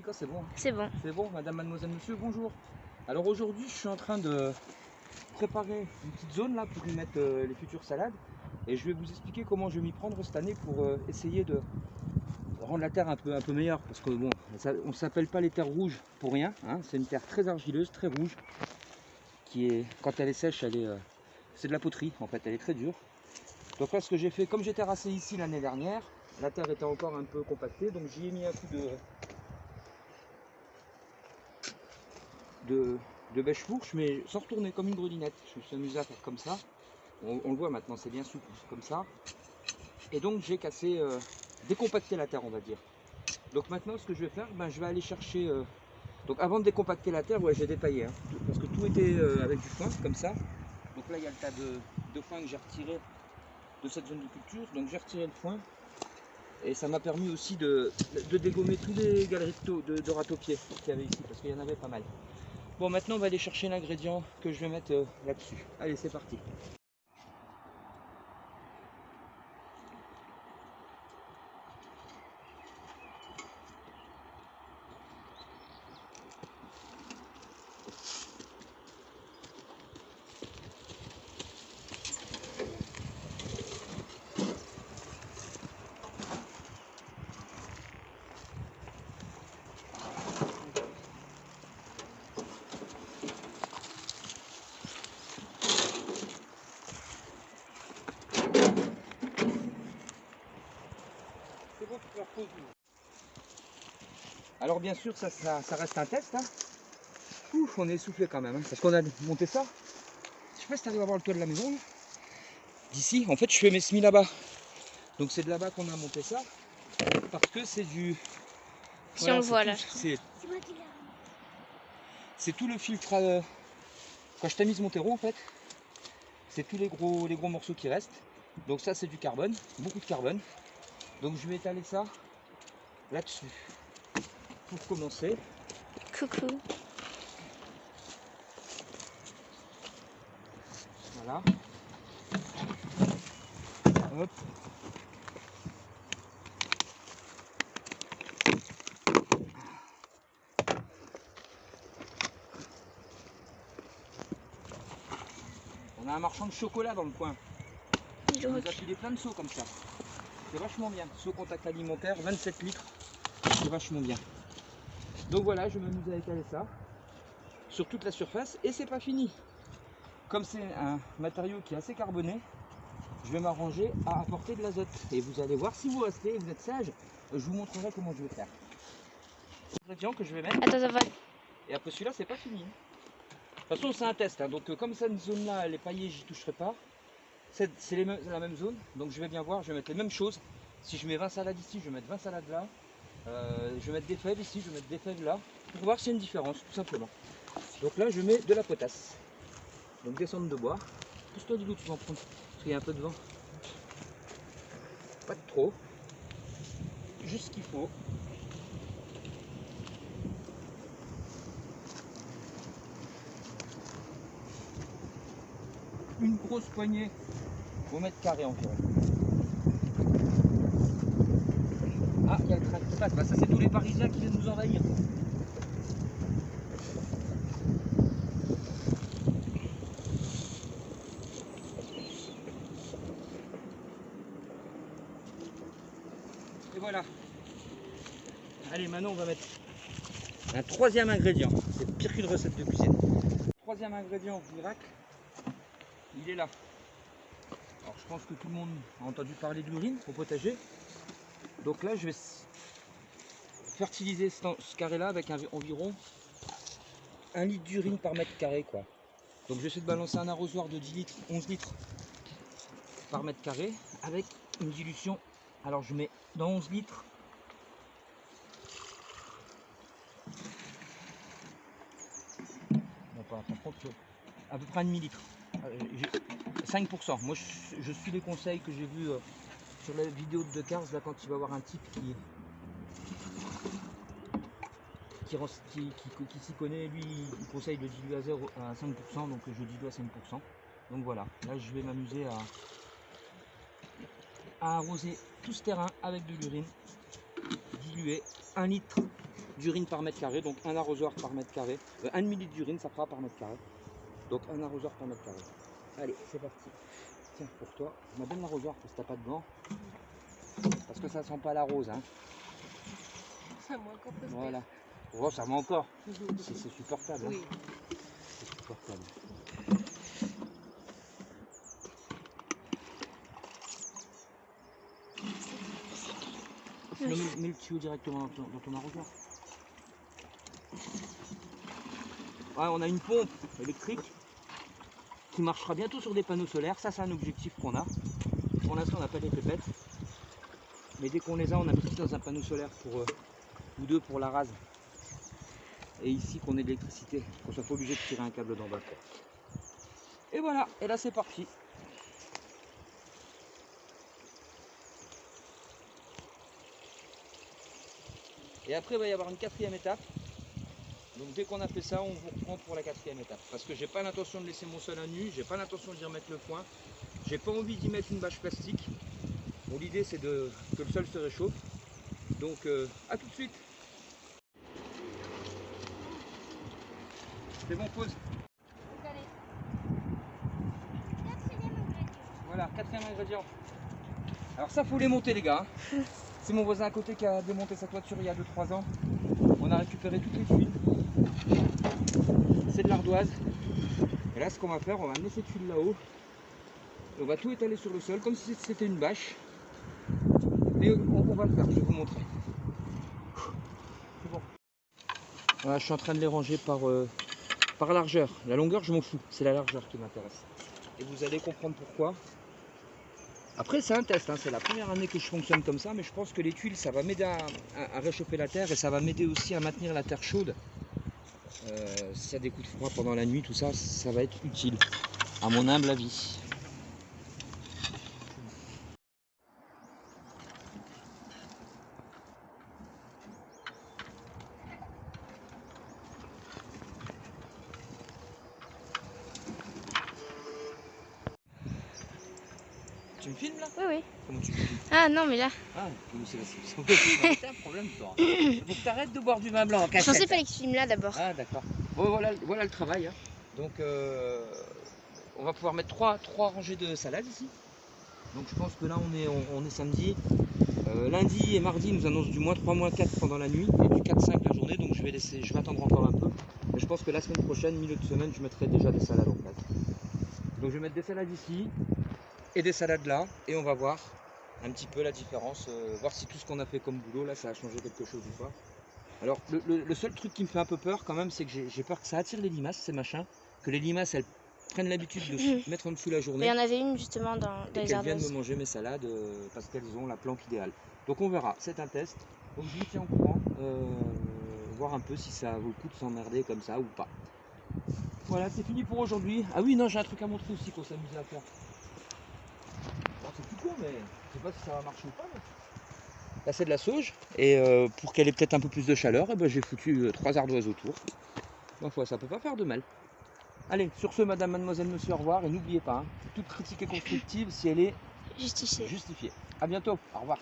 Tika, c'est bon hein? C'est bon. C'est bon, madame, mademoiselle, monsieur, bonjour. Alors aujourd'hui, je suis en train de préparer une petite zone là pour y mettre les futures salades. Et je vais vous expliquer comment je vais m'y prendre cette année pour essayer de rendre la terre un peu meilleure. Parce que bon, on ne s'appelle pas les terres rouges pour rien. Hein. C'est une terre très argileuse, très rouge. Qui est, quand elle est sèche, c'est de la poterie en fait, elle est très dure. Donc là, ce que j'ai fait, comme j'ai terrassé ici l'année dernière, la terre était encore un peu compactée, donc j'y ai mis un coup de bêche-fourche, mais sans retourner comme une grelinette. Je me suis amusé à faire comme ça. On le voit maintenant, c'est bien souple, comme ça. Et donc j'ai cassé, décompacté la terre, on va dire. Donc maintenant, ce que je vais faire, je vais aller chercher... donc avant de décompacter la terre, ouais, j'ai dépaillé, hein, parce que tout était avec du foin, comme ça. Donc là, il y a le tas de foin que j'ai retiré de cette zone de culture. Donc j'ai retiré le foin. Et ça m'a permis aussi de dégommer tous les galeries de râteaux-pieds qu'il y avait ici, parce qu'il y en avait pas mal. Bon, maintenant on va aller chercher l'ingrédient que je vais mettre là-dessus. Allez, c'est parti. Alors bien sûr, ça reste un test. Hein. Ouf, on est essoufflé quand même, hein, parce qu'on a monté ça. Je sais pas si tu arrives à voir le toit de la maison. D'ici, en fait, je fais mes semis là-bas. Donc c'est de là-bas qu'on a monté ça, parce que c'est du... Si voilà, on le voit là. C'est tout le filtre... quand je tamise mon terreau, en fait, c'est tous les gros morceaux qui restent. Donc ça, c'est du carbone, beaucoup de carbone. Donc je vais étaler ça là-dessus. Pour commencer. Coucou. Voilà. Hop. On a un marchand de chocolat dans le coin. Il nous a filé plein de seaux comme ça. C'est vachement bien. Seau contact alimentaire, 27 litres. C'est vachement bien. Donc voilà, je m'amuse à étaler ça sur toute la surface et c'est pas fini. Comme c'est un matériau qui est assez carboné, je vais m'arranger à apporter de l'azote. Et vous allez voir, si vous restez, vous êtes sage, je vous montrerai comment je vais faire. L'ingrédient que je vais mettre. Attends. Et après celui-là, c'est pas fini. De toute façon, c'est un test. Hein. Donc comme cette zone-là, elle est paillée, j'y toucherai pas. C'est la même zone. Donc je vais bien voir, je vais mettre les mêmes choses. Si je mets 20 salades ici, je vais mettre 20 salades là. Je vais mettre des fèves ici, je vais mettre des fèves là. Pour voir s'il y a une différence, tout simplement. Donc là, je mets de la potasse. Donc descendre de bois. Pousse-toi du loup, tu vas en prendre. Parce qu'il y a un peu de vent. Pas de trop. Juste ce qu'il faut. Une grosse poignée au mètre carré environ. Ah, il y a le train qui passe. Ça, c'est tous les Parisiens qui viennent nous envahir. Et voilà. Allez, maintenant on va mettre un troisième ingrédient. C'est pire qu'une recette de cuisine. Troisième ingrédient miracle, il est là. Alors je pense que tout le monde a entendu parler de l'urine au potager. Donc là je vais fertiliser ce carré là avec environ 1 litre d'urine par mètre carré quoi. Donc je vais essayer de balancer un arrosoir de 10 litres, 11 litres par mètre carré avec une dilution. Alors je mets dans 11 litres par contre à peu près un demi-litre. 5%. Moi je suis les conseils que j'ai vus sur la vidéo de Cars là, quand il va y avoir un type qui s'y connaît, lui il conseille de diluer à 5%, donc je dilue à 5%. Donc voilà, là je vais m'amuser à arroser tout ce terrain avec de l'urine diluée, 1 litre d'urine par mètre carré, donc un arrosoir par mètre carré. 1 demi-litre d'urine, ça fera par mètre carré. Donc un arrosoir par mètre carré. Allez, c'est parti. Tiens, pour toi, ma donne l'arrosoir parce que t'as pas de gants. Parce que ça sent pas la rose, hein. Ça m'a encore presque. Voilà. Oh, ça va encore. C'est supportable. Oui. Hein. C'est supportable. Sinon, mets le tuyau directement dans ton arrosoir. Ouais, on a une pompe électrique qui marchera bientôt sur des panneaux solaires. Ça, c'est un objectif qu'on a. Pour l'instant, on n'a pas les pépettes. Mais dès qu'on les a, on investit dans un panneau solaire pour, ou deux pour la rase. Et ici, qu'on ait de l'électricité. Qu'on soit pas obligé de tirer un câble d'en bas. Et voilà. Et là, c'est parti. Et après, il va y avoir une quatrième étape. Donc dès qu'on a fait ça, on vous reprend pour la quatrième étape. Parce que j'ai pas l'intention de laisser mon sol à nu, j'ai pas l'intention d'y remettre le foin. J'ai pas envie d'y mettre une bâche plastique. Bon, l'idée c'est que le sol se réchauffe. Donc à tout de suite. C'est bon, pause. Voilà, quatrième ingrédient. Alors ça, faut les monter les gars. C'est mon voisin à côté qui a démonté sa toiture il y a 2-3 ans. On a récupéré toutes les tuiles. C'est de l'ardoise. Et là, ce qu'on va faire, on va amener ces tuiles là-haut. On va tout étaler sur le sol, comme si c'était une bâche. Et on va le faire, je vais vous montrer. C'est bon. Voilà, je suis en train de les ranger par largeur. La longueur, je m'en fous. C'est la largeur qui m'intéresse. Et vous allez comprendre pourquoi. Après, c'est un test, hein. C'est la première année que je fonctionne comme ça, mais je pense que les tuiles, ça va m'aider à réchauffer la terre et ça va m'aider aussi à maintenir la terre chaude. S'il y a des coups de froid pendant la nuit, tout ça, ça va être utile, à mon humble avis. Tu me filmes là? Oui, oui. Comment tu me filmes? Ah non, mais là. Ah, c'est un problème toi. Il faut que tu arrêtes de boire du vin blanc en Je pensais cachette. fallait que tu filmes là d'abord. Ah d'accord. Bon voilà le travail. Hein. Donc on va pouvoir mettre trois rangées de salade ici. Donc je pense que là on est samedi. Lundi et mardi nous annoncent du -3, -4 pendant la nuit et du 4-5 la journée. Donc je vais attendre encore un peu. Mais je pense que la semaine prochaine, milieu de semaine, je mettrai déjà des salades en place. Donc je vais mettre des salades ici et des salades là et on va voir un petit peu la différence, voir si tout ce qu'on a fait comme boulot là ça a changé quelque chose ou pas. Alors le seul truc qui me fait un peu peur quand même, c'est que j'ai peur que ça attire les limaces, ces machins, que les limaces elles prennent l'habitude de se mettre en dessous la journée. Il y en avait une justement dans et les qu'elles viennent ardoises. me manger mes salades parce qu'elles ont la planque idéale. Donc on verra, c'est un test. Donc je vous tiens au courant, voir un peu si ça vaut le coup de s'emmerder comme ça ou pas. Voilà, c'est fini pour aujourd'hui. Ah oui, non, j'ai un truc à montrer aussi qu'on s'amuse à faire. Bon, c'est tout court, mais je sais pas si ça va marcher ou pas. Mais... Là, c'est de la sauge. Et pour qu'elle ait peut-être un peu plus de chaleur, eh ben, j'ai foutu 3 ardoises autour. Ma foi, ça peut pas faire de mal. Allez, sur ce, madame, mademoiselle, monsieur, au revoir. Et n'oubliez pas, hein, toute critique est constructive si elle est Justifié. justifiée. A bientôt, au revoir.